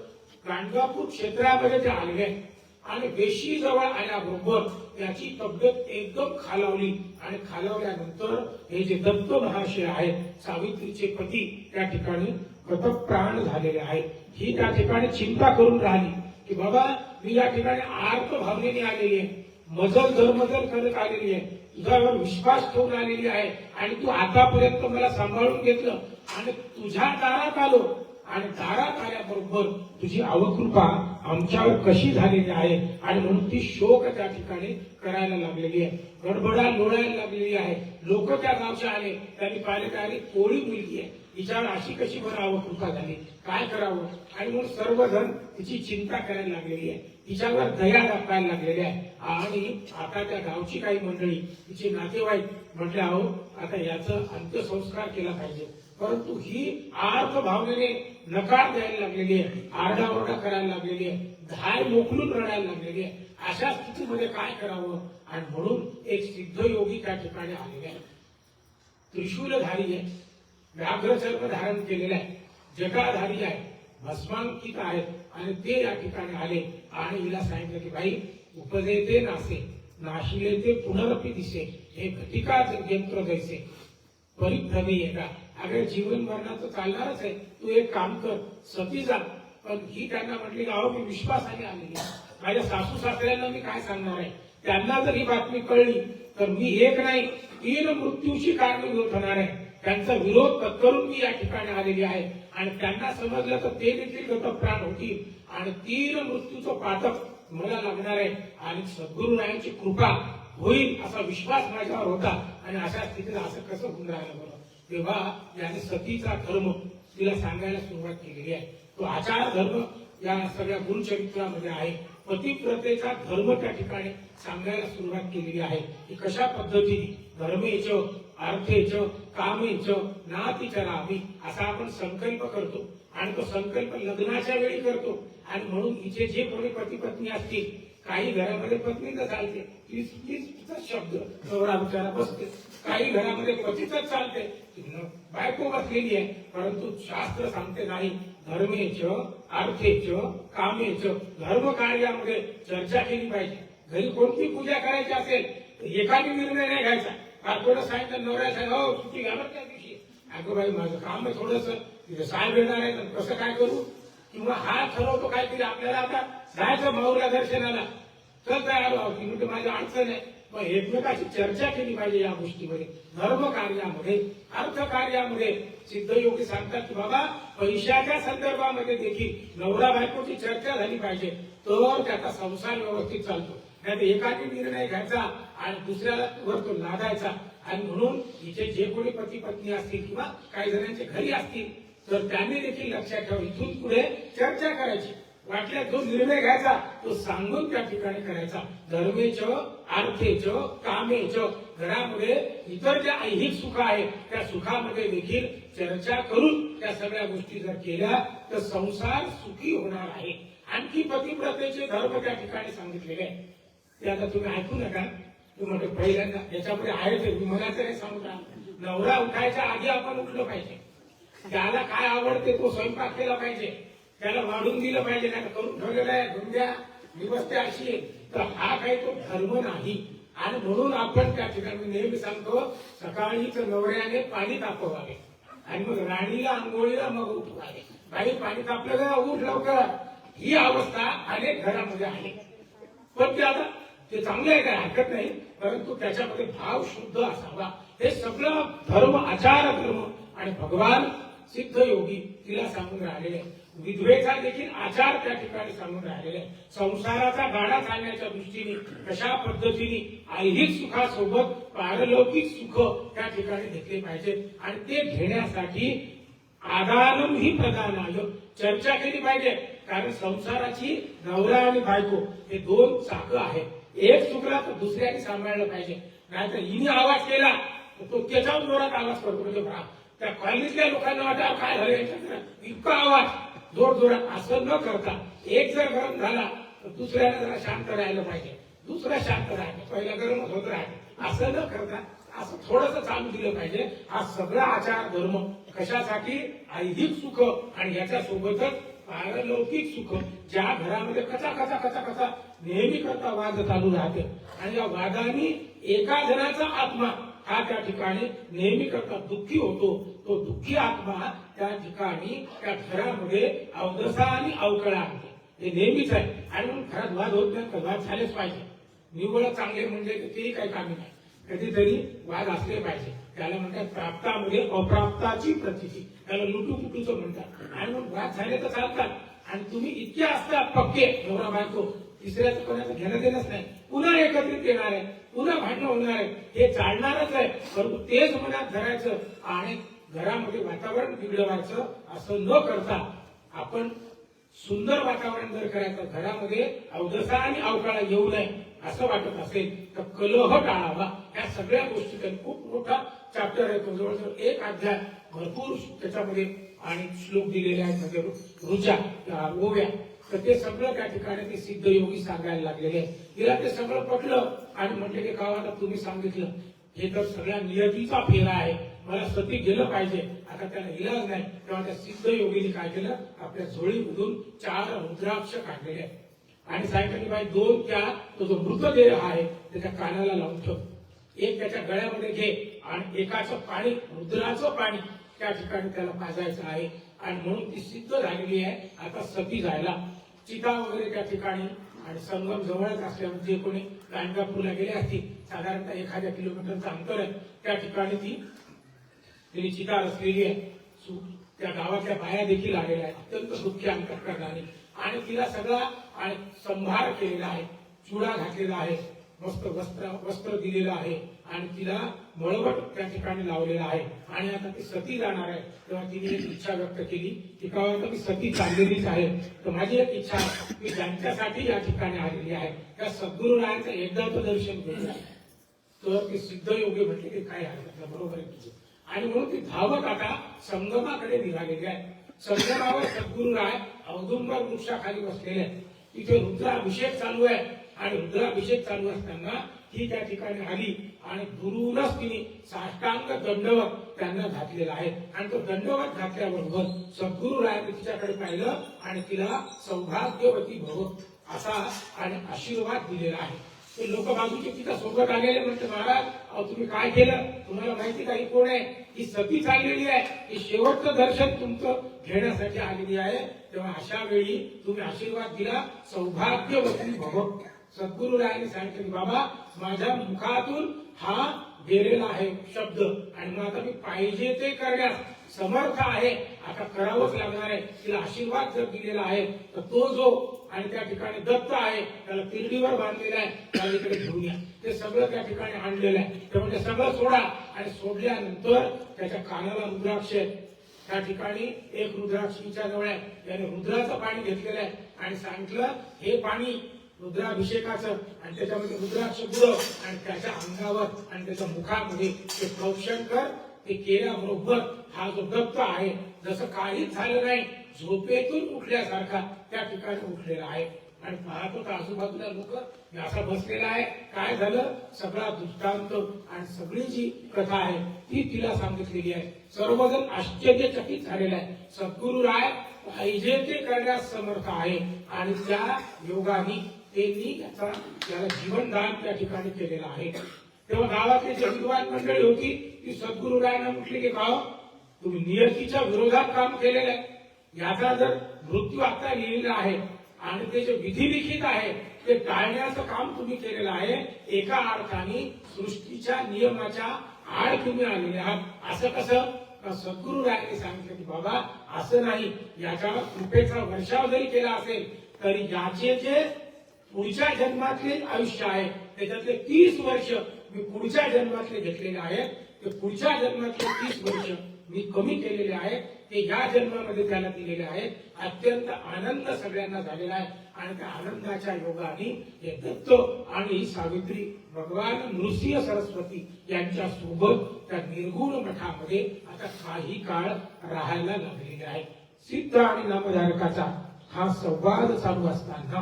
गाणगापूर क्षेत्रामध्ये ते आलेले आहेत आणि वेशी जवळ आल्याबरोबर त्याची तब्येत एकदम खालावली आणि खालावल्यानंतर हे जे दत्त महाशय आहेत सावित्रीचे पती त्या ठिकाणी गतप्राण झालेले आहेत. ही त्या ठिकाणी चिंता करून राहिली की बाबा मी या ठिकाणी आर्त भावनेने आलेली आहे, मजल दरमजल करत आलेली आहे, तुझ्यावर विश्वास ठेवून आलेली आहे आणि तू आतापर्यंत मला सांभाळून घेतलं आणि तुझ्या दारात आलो आणि दारात आल्याबरोबर तुझी अवकृपा आमच्यावर कशी झालेली आहे आणि म्हणून ती शोक त्या ठिकाणी करायला लागलेली आहे, गडबडा लोळायला लागलेली आहे. लोक त्या गावचे आले, त्यांनी पाहिले काय कोळी मुलगी आहे, हिच्यावर अशी कशी बरं अवकृपा झाली, काय करावं आणि म्हणून सर्वजण तिची चिंता करायला लागलेली आहे, तिच्यावर दया दाखवायला लागलेली आहे. आणि आता त्या गावची काही मंडळी तिचे नातेवाईक म्हटले आहो आता याचं अंत्यसंस्कार केला पाहिजे, परंतु ही आर्थ भावनेने नकार द्यायला लागलेली आहे, आरडाओरडा करायला लागलेली आहे, धाय मोकलून रडायला लागलेली आहे. अशा स्थितीमध्ये काय करावं आणि म्हणून एक सिद्धयोगी त्या ठिकाणी आलेले आहे, त्रिशूलधारी आहे, व्याघ्रचर्म धारण केलेलं आहे, जटाधारी आहे, भस्मांकित आहेत आणि ते या ठिकाणी आले आणि हिला सांगितलं की बाई उपजेते नासे नाशिले ते पुनरपी दिसे हे घटिका यंत्र जैसे परिभ्रमी आहे का. अगं जीवन मरणाचं चालणारच आहे, तू एक काम कर सती जा. पण ही त्यांना म्हटली की अहो मी विश्वासाने आलेली, माझ्या सासू सासऱ्यांना मी काय सांगणार आहे, त्यांना जर ही बातमी कळली तर मी एक नाही 3 मृत्यूची कारणीभूत होणार आहे. त्यांचा विरोध करून मी या ठिकाणी आलेली आहे आणि त्यांना समजलं तर ते देखील गतप्राण होतील आणि 3 मृत्यूचं पातक मला लागणार आहे आणि सद्गुरुरायांची कृपा होईल असा विश्वास माझ्यावर होता आणि अशा स्थितीत असं कसं होऊन राहिलं बरं. तेव्हा याने सतीचा धर्म तिला सांगायला सुरुवात केलेली आहे. तो आचार धर्म या सगळ्या गुरुचरित्रामध्ये आहे. पतिव्रतेचा धर्म त्या ठिकाणी सांगायला सुरुवात केलेली आहे की कशा पद्धतीने धर्मेच अर्थेच कामेच नातिचरामी असा आपण संकल्प करतो आणि तो संकल्प लग्नाच्या वेळी करतो आणि म्हणून हिचे जे कोणी पती पत्नी असतील, काही घरामध्ये पत्नी तर चालते तीच शब्द नवरा विचारा बसते, काही घरामध्ये पतीच चालते, बायको बसलेली आहे, परंतु शास्त्र सांगते नाही धर्मेच अर्थेच कामेच. धर्म कार्यामध्ये चर्चा केली पाहिजे. घरी कोणती पूजा करायची असेल तर एकाने निर्णय नाही घ्यायचा. थोडं सांगितलं नवऱ्या सांग हो सुट्टी घ्या त्या दिवशी, अगं बाई माझं काम आहे थोडस तिथे साहेब येणार आहे तर कसं काय करू, किंवा हा ठरवतो काहीतरी आपल्याला आता जायचं माऊला दर्शनाला तर तयार व्हावं की म्हणजे माझी अडचण आहे. मग एकमेकाची चर्चा केली पाहिजे या गोष्टीमध्ये. धर्म कार्यामध्ये अर्थ कार्यामध्ये सिद्धयोगी सांगतात की बाबा पैशाच्या संदर्भामध्ये देखील नवरा बायकोची चर्चा झाली पाहिजे तर त्याचा संसार व्यवस्थित चालतो. नाही एकाने निर्णय घ्यायचा आणि दुसऱ्याला वर तो लादायचा. आणि म्हणून इथे जे कोणी पती पत्नी असतील किंवा काही जणांचे घरी असतील तर त्यांनी देखील लक्षात ठेवा इथून पुढे चर्चा करायची. वाटल्या जो निर्णय घ्यायचा तो सांगून त्या ठिकाणी करायचा. धर्मेच अर्थेच कामेच घरामध्ये इतर ज्या ऐहिक सुख आहे त्या सुखामध्ये देखील चर्चा करून त्या सगळ्या गोष्टी जर केल्या तर संसार सुखी होणार आहे. आणखी पतिव्रतेचे धर्म त्या ठिकाणी सांगितलेले आहे ते आता तुम्ही ऐकू नका. तुम्ही पहिल्यांदा याच्यामध्ये आहे ते मनाचं नाही सांगू का. नवरा उठायच्या आधी आपण उठलो पाहिजे. त्याला काय आवडते तो स्वयंपाक केला पाहिजे, त्याला वाढून दिलं पाहिजे. नाही करून ठेवलेला आहे धुंद्या दिवस त्या अशी तर हा काही तो धर्म नाही. आणि म्हणून आपण त्या ठिकाणी नेहमी सांगतो सकाळीच नवऱ्याने पाणी तापवावे आणि मग राणीला आंघोळीला मग उठवावे. बाई पाणी तापलं का उठ लवकर. ही अवस्था अनेक घरामध्ये आहे. पण ते आता ते चांगलं आहे काय हरकत नाही, परंतु त्याच्यामध्ये भाव शुद्ध असावा. हे सगळं धर्म आचार धर्म आणि भगवान सिद्ध योगी तिला सांगून राहिलेले. विधवेचा देखील आचार त्या ठिकाणी सांगून राहिलेले. संसाराचा गाडा चालण्याच्या दृष्टीने कशा पद्धतीने ऐहिक सुखासोबत पारलौकिक सुख त्या ठिकाणी घेतले पाहिजे आणि ते घेण्यासाठी आदानम ही प्रधानाय चर्चा केली पाहिजे. कारण संसाराची नवरा आणि बायको हे 2 चाकं आहेत. एक चुकला तर दुसऱ्याने सांभाळलं पाहिजे. नाहीतर हिने आवाज केला तर तो त्याच्यावर जोरात आवाज करतो. म्हणजे त्या कॉलनीतल्या लोकांना वाटतं काय झालं इतका आवाज जोर जोरात असं न करता एक जर गरम झाला तर दुसऱ्याला जरा शांत राहायला पाहिजे, दुसरा शांत राहायला, पहिला गरमच होत राहायचं, असं न करता असं थोडंसं चालू दिलं पाहिजे. हा सगळा आचार धर्म कशासाठी? ऐहिक सुख आणि याच्या सोबतच पारलौकिक सुख. ज्या घरामध्ये कचा कचा कचा कचा नेहमी करता वाद चालू राहते आणि या वादाने एका जणाचा आत्मा हा त्या ठिकाणी नेहमी करता दुःखी होतो, तो दुःखी आत्मा त्या ठिकाणी त्या घरामध्ये अवदसा आणि अवकळा आणते. हे नेहमीच आहे. आणि म्हणून घरात वाद होत नाही तर वाद झालेच पाहिजे. निव्वळ चांगले म्हणजे तेही काही कामी नाही, कधीतरी वाद असले पाहिजे. त्याला म्हणतात प्राप्तामध्ये अप्राप्ताची प्रचिती, त्याला लुटूपुटूचं म्हणतात. आणि मग वाद झाले तर चालतात. आणि तुम्ही इतके असता पक्के नवरा बायको, तिसऱ्याचं कोणाचं घेणं देणंच नाही, पुन्हा एकत्रित येणार आहे, पुन्हा भांडणं होणार आहे, हे चालणारच आहे. परंतु तेच मनात धरायचं आणि घरामध्ये वातावरण बिघडवायचं असं न करता आपण सुंदर वातावरण जर करायचं, घरामध्ये अवदसा आणि अवकाळा येऊ नये असं वाटत असेल तर कलह टाळावा. या सगळ्या गोष्टी खूप मोठा चॅप्टर आहे तो, जवळजवळ एक अध्याय, भरपूर त्याच्यामध्ये आणि श्लोक दिलेले आहेत, म्हणजे ऋचा ओव्या. तर ते सगळं त्या ठिकाणी ते सिद्ध योगी सांगायला लागलेले. तिला ते सगळं पटलं आणि म्हटले की गावाला तुम्ही सांगितलं हे तर सगळ्या नियतीचा फेरा आहे, मला सती गेलं पाहिजे. आता त्याला इलाज नाही. तेव्हा त्या सिद्ध योगीने काय केलं, आपल्या झोळीमधून 4 रुद्राक्ष काढलेले आहेत आणि सांगितलं बाई 2 त्या तो जो मृतदेह आहे त्याच्या कानाला लावून ठेव, एक त्याच्या गळ्यामध्ये घे आणि एकाचं पाणी, रुद्राचं पाणी त्या ठिकाणी त्याला पाजायचं आहे. आणि म्हणून ती सिद्ध झालेली आहे. आता सती जायला चिता वगैरे त्या ठिकाणी आणि संगम जवळच असल्यामुळे जे कोणी गाणगापूरला गेले असतील, साधारणतः 1000 किलोमीटरचं अंतर आहे, त्या ठिकाणी तिने चिता रचलेली आहे. त्या गावातल्या बाया देखील आलेल्या आहेत, अत्यंत दुःखी अंतःकरणाने. आणि तिला सगळा आणि संभार केलेला आहे, चुडा घातलेला आहे, मस्त वस्त्र दिलेलं आहे आणि तिला मळवट त्या ठिकाणी लावलेला आहे. आणि आता ती सती जाणार आहे. तेव्हा तिने एक इच्छा व्यक्त केली की का मी सती चाललेलीच आहे, तर माझी एक इच्छा मी ज्यांच्यासाठी या ठिकाणी आलेली आहे त्या सद्गुरुरायांचं एकदाचं दर्शन घेऊया. तर ते सिद्ध योगी म्हटले की काय आहे, बरोबर आहे तुझं. आणि म्हणून ती धावत आता संगमाकडे निघालेली आहे. संगमावर सद्गुरुराय औदुंबर वृक्षाखाली बसलेले आहेत. तिथे रुद्राभिषेक चालू आहे आणि रुद्राभिषेक चालू असताना ही त्या ठिकाणी आली आणि गुरुनच तिने साष्टांग दंडवत त्यांना घातलेला आहे. आणि तो दंडवत घातल्याबरोबर सद्गुरुरायांनी तिच्याकडे पाहिलं आणि तिला सौभाग्यवती भव असा आणि आशीर्वाद दिलेला आहे. ते लोक बाजूचे तिच्या सोबत आलेले म्हणते, महाराज अहो तुम्ही काय केलं, तुम्हाला माहिती का ही कोण आहे, ही सती चाललेली आहे, ही शेवटचं दर्शन तुमचं घेण्यासाठी आलेली आहे. तेव्हा अशा वेळी तुम्ही आशीर्वाद दिला, सौभाग्यवती भव. सद्गुरुरायांनी सांगितलं की बाबा माझ्या मुखातून हा गेलेला आहे शब्द आणि मग आता मी पाहिजे ते करण्यास समर्थ आहे, आता करावंच लागणार आहे. तिला आशीर्वाद जर दिलेला आहे तर तो जो आणि त्या ठिकाणी दत्त आहे त्याला तिरडीवर बांधलेला आहे, त्याला इकडे घेऊन या. ते सगळं त्या ठिकाणी आणलेलं आहे. ते म्हणजे सगळं सोडा. आणि सोडल्यानंतर त्याच्या कानाला रुद्राक्ष आहे. त्या ठिकाणी एक रुद्राक्षीच्या जवळ आहे, त्याने रुद्राचं पाणी घेतलेलं आहे आणि सांगितलं हे पाणी रुद्राभिषेकाचं आणि त्याच्यामध्ये रुद्राक्ष बुडव आणि त्याच्या अंगावर आणि त्याच्या मुखामध्ये ते प्रोक्षण कर. ते केल्याबरोबर हा जो दत्त आहे जसं काहीच झालं नाही, झोपेतून उठल्यासारखा त्या ठिकाणी उठलेला आहे. आणि पाहतो तर आजूबाजूला लोक असा बसलेला आहे. काय झालं, सगळा दृष्टांत आणि सगळी जी कथा आहे ती तिला सांगितलेली आहे. सर्वजण आश्चर्यचकित झालेला आहे. सद्गुरुराय पाहिजे ते करण्यास समर्थ आहे आणि त्या योगाने त्यांनी त्याला जीवनदान त्या ठिकाणी केलेलं आहे. तेव्हा गावातली जी विद्वान मंडळी होती ती सद्गुरुरायांना म्हटली की गाव तुम्ही नियतीच्या विरोधात काम केलेलं आहे, याचा जर मृत्यू आता लिहिलेला आहे आणि ते जे विधिलिखित आहे ते टाळण्याचं काम तुम्ही केलेलं आहे. एका अर्थाने सृष्टीच्या नियमाच्या आड तुम्ही आलेले आहात. असं कसं? सद्गुरुरायांनी सांगितलं की बाबा असं नाही, याच्यावर कृपेचा वर्षाव जरी केला असेल तरी याचे जे पुढच्या जन्मातले आयुष्य आहे त्याच्यातले 30 वर्ष मी पुढच्या जन्मातले घेतलेले आहेत. ते पुढच्या जन्मातले 30 वर्ष मी कमी केलेले आहेत, ते या जन्मामध्ये त्याला दिलेले आहेत. अत्यंत आनंद सगळ्यांना झालेला आहे आणि त्या आनंदाच्या योगाने हे दत्त आणि सावित्री भगवान नृसिंह सरस्वती यांच्या सोबत त्या निर्गुण मठामध्ये आता काही काळ राहायला लागलेले आहे. सिद्ध आणि नामधारकाचा हा संवाद चालू असताना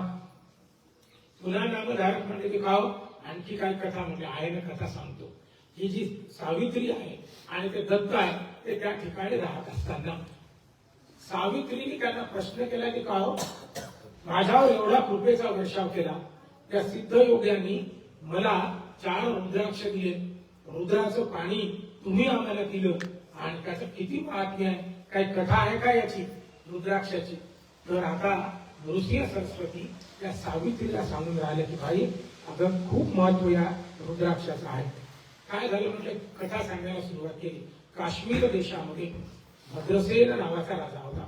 पुन्हा नामधारक म्हणजे की काव आणखी काय कथा म्हणजे आहे ना कथा सांगतो. ही जी सावित्री आहे आणि ते दत्त आहे ते त्या ठिकाणी राहत असताना सावित्रीने त्यांना प्रश्न केला की काव माझ्यावर एवढा कृपेचा वर्षाव केला, त्या सिद्ध योग्यांनी मला 4 रुद्राक्ष दिले, रुद्राचं पाणी तुम्ही आम्हाला दिलं आणि त्याचं किती महात्म्य आहे, काही कथा आहे का याची रुद्राक्षाची. तर आता नृसिंह सरस्वती त्या सावित्रीला सांगून राहिले की भाई अगं खूप महत्व या रुद्राक्षाचं आहे. काय झालं म्हणजे कथा सांगायला सुरुवात केली. काश्मीर देशामध्ये भद्रसेन नावाचा राजा होता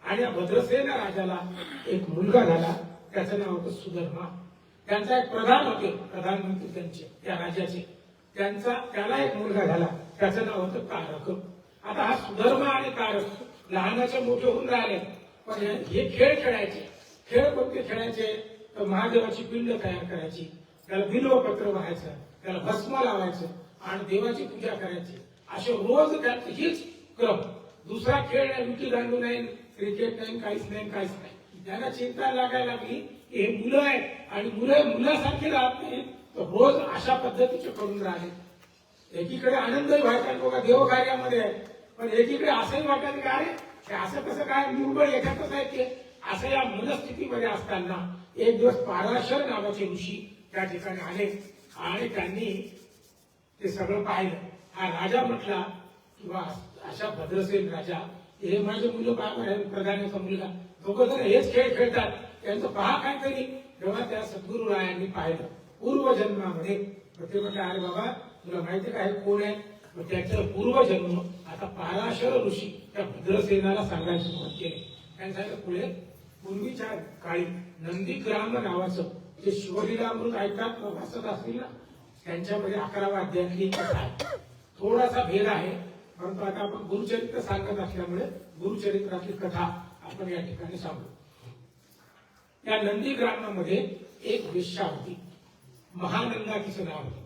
आणि या भद्रसेन राजाला एक मुलगा झाला, त्याचं नाव होतं सुधर्मा. त्यांचा एक प्रधान होते, प्रधानमंत्री त्यांचे त्या राज्याचे, त्याला एक मुलगा झाला, त्याचं नाव होतं तारक. आता हा सुधर्मा आणि तारक लहानाचे मोठे होऊन राहिले, पण हे खेळ खेळायचे. खेळ कोणते खेळायचे तर महादेवाची पिंड तयार करायची, त्याला बिल्वपत्र व्हायचं, त्याला भस्म लावायचं आणि देवाची पूजा करायची. असे रोज त्यात हीच क्रम. दुसरा खेळ नाही, विटी दांडू नाही, क्रिकेट नाही, काहीच नाही. त्यांना चिंता लागायला लागली की हे मुलं आहेत आणि मुलासारखे राहत नाही, तर रोज अशा पद्धतीचे करून राहिले. एकीकडे आनंदही व्हायचा बघा देवकार्यामध्ये आहे, पण एकीकडे असंही वाटायचं की अरे असं कसं काय निवड याच्यातच आहे ते. असं या मनस्थितीमध्ये असताना एक दिवस पाराशर नावाचे ऋषी त्या ठिकाणी आले आणि त्यांनी ते सगळं पाहिलं. हा राजा म्हटला किंवा अशा भद्रसेन राजा हे माझे मुलं प्रधानाचा मुलगा दोघं जण हेच खेळ खेळतात, त्यांचं पहा काहीतरी. तेव्हा त्या सद्गुरु रायांनी पाहिलं पूर्वजन्मामध्ये. ते म्हटलं अरे बाबा तुला माहिती काय कोण आहे, त्याचं पूर्वजन्म. आता पाराशर ऋषी त्या भद्रसेनाला सांगायला सुरुवात केली. त्यांनी सांगितलं पुढे पूर्वीच्या काळी नंदीग्राम नावाचं जे शिवलीलामृत ऐकतात वाचत असतील ना, त्यांच्यामध्ये 11वा अध्यायातली कथा आहे. थोडासा भेद आहे, परंतु आता आपण गुरुचरित्र सांगत असल्यामुळे गुरुचरित्रातली कथा आपण या ठिकाणी सांगू. त्या नंदीग्रामामध्ये एक वेश्या होती, महानंदा तिचं नाव होतं.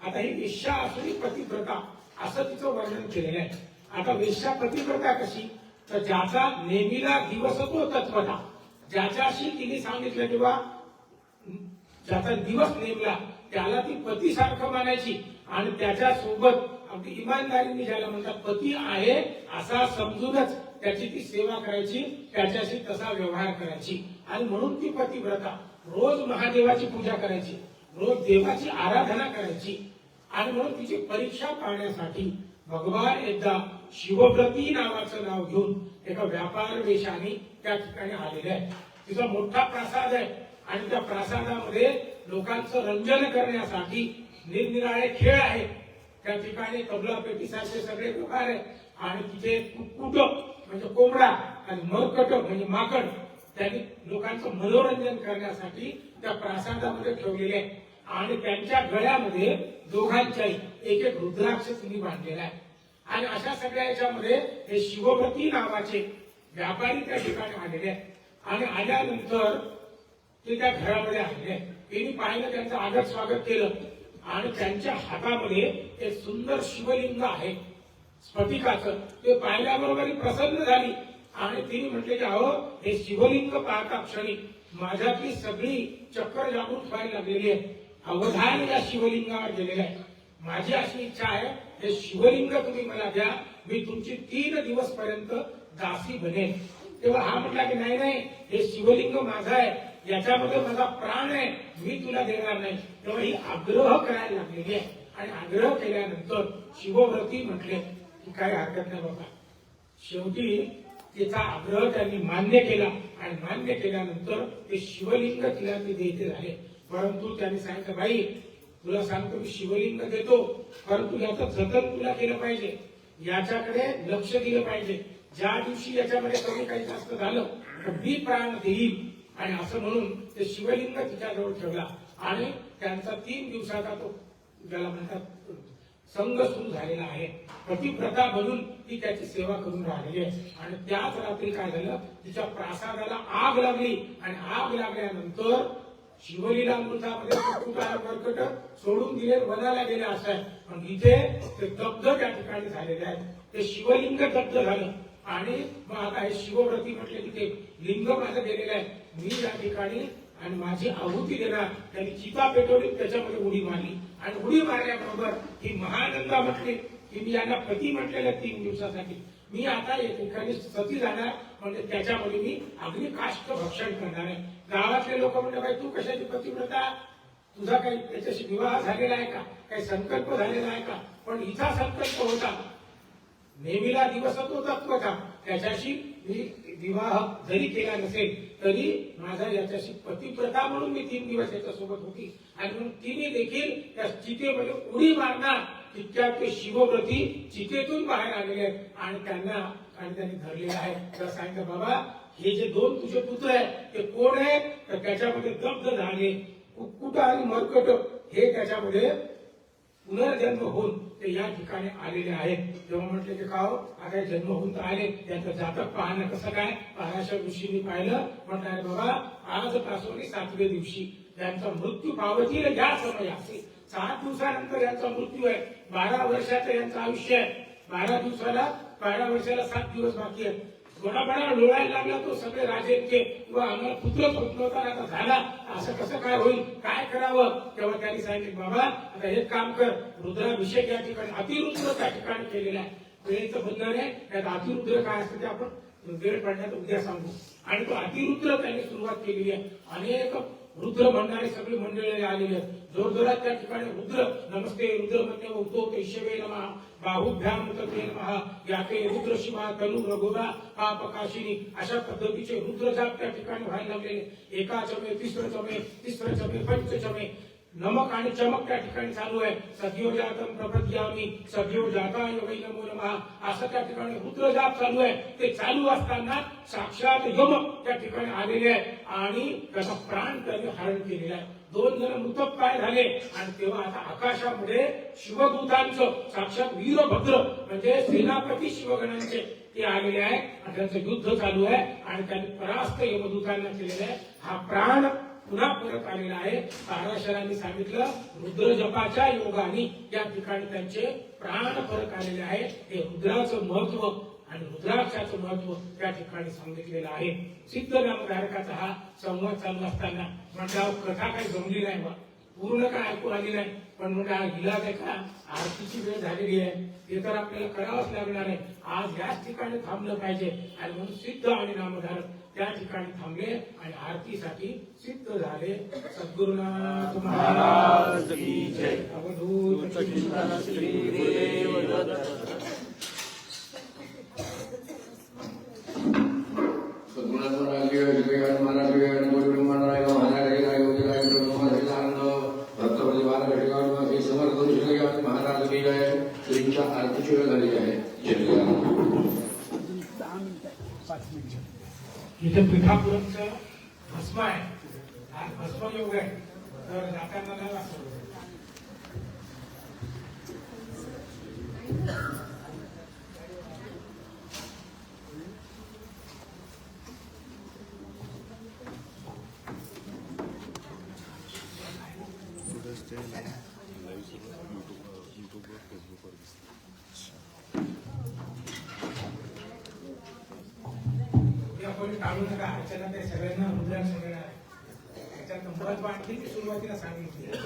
आता ही वेश्या असून पतिव्रता असं तिचं वर्णन केलेलं आहे. आता वेश्या पतिव्रता कशी तर ज्याचा नेहमीला दिवस तो तत्वता, ज्याच्याशी तिने सांगितलं किंवा ज्याचा दिवस नेमला त्याला ती पतीसारखं मानायची आणि त्याच्या सोबत अगदी इमानदारीने ज्याला म्हणतात पती आहे असा समजूनच त्याची ती सेवा करायची, त्याच्याशी तसा व्यवहार करायची. आणि म्हणून ती पतिव्रता रोज महादेवाची पूजा करायची, रोज देवाची आराधना करायची. आणि म्हणून तिची परीक्षा पाहण्यासाठी भगवान एकदा शिवव्रती नावाचं नाव घेऊन एका व्यापार वेशाने त्या ठिकाणी आलेले आहे. तिचा मोठा प्रासाद आहे आणि त्या प्रासादामध्ये लोकांचं रंजन करण्यासाठी निरनिराळे खेळ आहेत. त्या ठिकाणी तबला पेटीसारखे सगळे व्यवहार आहे आणि तिथे कुक्कुट म्हणजे कोंबडा आणि मरकट म्हणजे माकड त्यांनी लोकांचं मनोरंजन करण्यासाठी त्या प्रासादामध्ये ठेवलेले आहे. आणि त्यांच्या गळ्यामध्ये दोघांच्याही एक एक रुद्राक्ष तिने बांधलेला आहे. आणि अशा सगळ्या याच्यामध्ये हे शिवव्रती नावाचे व्यापारी त्या ठिकाणी आलेले आहेत. आणि आल्यानंतर ते त्या घरामध्ये आलेले आहेत. त्यांनी पाहिलं, त्यांचं आदर स्वागत केलं आणि त्यांच्या हातामध्ये एक सुंदर शिवलिंग आहे स्फटिकाचं. ते पाहिल्याबरोबर प्रसन्न झाली आणि तिने म्हटले की अहो हे शिवलिंग पाहता क्षणी माझ्यातली सगळी चक्र जागृत व्हायला लागलेली आहे, अवधान या शिवलिंगावर गेलेलं आहे. माझी अशी इच्छा आहे हे शिवलिंग तुम्ही मला द्या, मी तुमची 3 दिवस पर्यंत दासी बनेन. तेव्हा हा म्हटला की नाही नाही हे शिवलिंग माझा आहे, याच्यामध्ये माझा प्राण आहे, मी तुला देणार नाही. तेव्हा ही आग्रह करायला लागलेली आहे. आणि आग्रह केल्यानंतर शिवव्रती म्हटले की काही हरकत नाही बाबा. शेवटी तिचा आग्रह त्यांनी मान्य केला आणि मान्य केल्यानंतर ते शिवलिंग तिला ते द्यायचे झाले. परंतु त्यांनी सांगितलं बाई तुला सांगतो मी शिवलिंग देतो, परंतु याचं जतन तुला केलं पाहिजे, याच्याकडे लक्ष दिलं पाहिजे. ज्या दिवशी याच्यामध्ये कमी काही जास्त झालं तर मी प्राण देईल. आणि असं म्हणून ते शिवलिंग तिच्याजवळ ठेवला आणि त्यांचा 3 दिवसाचा तो ज्याला म्हणतात संघ सुरू झालेला आहे. पतिव्रता बनून ती त्याची सेवा करून राहिलेली आहे. आणि त्याच रात्री काय झालं, तिच्या प्रासादाला आग लागली आणि आग लागल्यानंतर शिवलीलामृतामध्ये मरकट सोडून दिले, वनाला गेले असं आहे. पण इथे ते दग्ध त्या ठिकाणी झालेले आहेत. ते शिवलिंग दग्ध झालं आणि मग आता हे शिवव्रती म्हटले की ते लिंग माझं गेलेलं आहे. मी या ठिकाणी आणि माझी आहुती देणार. त्यांनी चिता पेटवली, त्याच्यामध्ये उडी मारली आणि उडी मारल्याबरोबर ही महानंदा म्हटली की मी यांना पती म्हटलेल्या 3 दिवसासाठी मी आता या ठिकाणी सती जाणार, म्हणजे त्याच्यामध्ये मी अग्निकाष्ठ भक्षण करणार आहे. गावातले लोक म्हणले बाई तू कशाची पतिव्रता, तुझा काही त्याच्याशी विवाह झालेला आहे का, काही संकल्प झालेला आहे का? पण हिचा संकल्प होता, नेहमीला दिवस तो तत्व होता, त्याच्याशी मी विवाह जरी केला नसेल तरी माझा याच्याशी पतिप्रथा म्हणून मी 3 दिवस याच्यासोबत होती आणि म्हणून तिने देखील त्या चितेमध्ये उडी मारणार. तितक्यात ते शिवव्रती चितेतून बाहेर आलेले आहेत आणि त्यांनी धरलेलं आहे. तर सांगितलं बाबा हे जे 2 तुझे पुत्र आहेत ते कोण आहे, तर त्याच्यामध्ये दग्ध झाले कुक्कुट आणि मरकट हे त्याच्यामध्ये पुनर्जन्म होऊन ते या ठिकाणी आलेले आहेत. तेव्हा म्हटले की खाओ आता जन्म होऊन तर आले, त्यांचं जातक पाहणं कसं काय. पराशर ऋषींनी पाहिलं, म्हटलं बाबा आजपासून 7व्या दिवशी त्यांचा मृत्यू पावतील या समयासी. 7 दिवसानंतर यांचा मृत्यू आहे. 12 वर्षाचं यांचं आयुष्य आहे. 12 वर्षाला 7 दिवस बाकी आहेत. बडा लोळायला लागला तो सगळे राजेंचे किंवा आम्हाला पुत्रच होत नव्हता, आता झाला, असं कसं काय होईल, काय करावं. तेव्हा त्यांनी सांगितले बाबा आता एक काम कर, रुद्राभिषेक या ठिकाणी अतिरुद्र त्या ठिकाणी केलेला आहे. वेळेचं बंधन आहे, त्यात अतिरुद्र काय असतं ते आपण वेळ पडण्यात उद्या सांगू. आणि तो अतिरुद्र त्यांनी सुरुवात केलेली आहे. अनेक रुद्र म्हणणारे सगळे मंडळी आलेले आहेत. जोरजोरात त्या ठिकाणी रुद्र नमस्ते रुद्र म्हणणे उतो कैशवे नमः बाहुभ्याम तते नमः याके रुद्र शिवा तनु रघुरा पापकाशिनी अशा पद्धतीचे रुद्र जाप त्या ठिकाणी व्हायला लागलेले. एकाचमे तिसरचमे पंचचमे नमक आणि चमक त्या ठिकाणी चालू आहे. सद्यो जातम प्रपद्यामी सद्यो जाताय वै नमो नमः असं त्या ठिकाणी रुद्र जाप चालू आहे. ते चालू असताना साक्षात यम त्या ठिकाणी आलेले आहे आणि त्याचा प्राण त्यांनी हरण केलेला आहे. 2 जण मृतप्राय झाले आणि तेव्हा आता आकाशामध्ये शिवदूतांचं साक्षात वीरभद्र म्हणजे सेनापती शिवगणांचे ते आलेले आहे आणि त्यांचं युद्ध चालू आहे आणि त्यांनी परास्त यमदूतांना केलेलं आहे. हा प्राण पुन्हा परत आलेला आहे. पराशरांनी सांगितलं रुद्र जपाच्या योगाने या ठिकाणी त्यांचे प्राण परत आलेले आहे. हे रुद्राचं महत्व आणि रुद्राक्षाचं महत्व त्या ठिकाणी सांगितलेलं आहे. सिद्ध नामधारकाचा हा संवाद चालू असताना म्हटलं कथा काही जमली नाही, पूर्ण काय ऐकू आली नाही, पण म्हणजे हिला का आरतीची वेळ झालेली आहे, ते तर आपल्याला करावंच लागणार आहे. आज याच ठिकाणी थांबलं पाहिजे आणि म्हणून सिद्ध आणि नामधारक त्या ठिकाणी थांबले आणि आरतीसाठी सिद्ध झाले. सद्गुरुनाथ महाराज की जय. अवधूत चिंतन श्री गुरुदेव दत्त. सद्गुरुनाथ महाराज की जय. महाराज की जय. गुरु महाराज महाराज की जय. भक्तपती बालघटकावर हे समर्थ करू शकले महाराज की जय. श्रींच्या आरतीची वेळ झालेली आहे. इथे पिठापुरमचं भस्म आहे, आज भस्म योग आहे, तर जाताना नाही वाचवलं. कोणी टाळू नका, अचानक सगळ्यांना रुद्राक्ष मिळणार आहे. त्याच्यात महत्व आणखी मी सुरुवातीला सांगितले.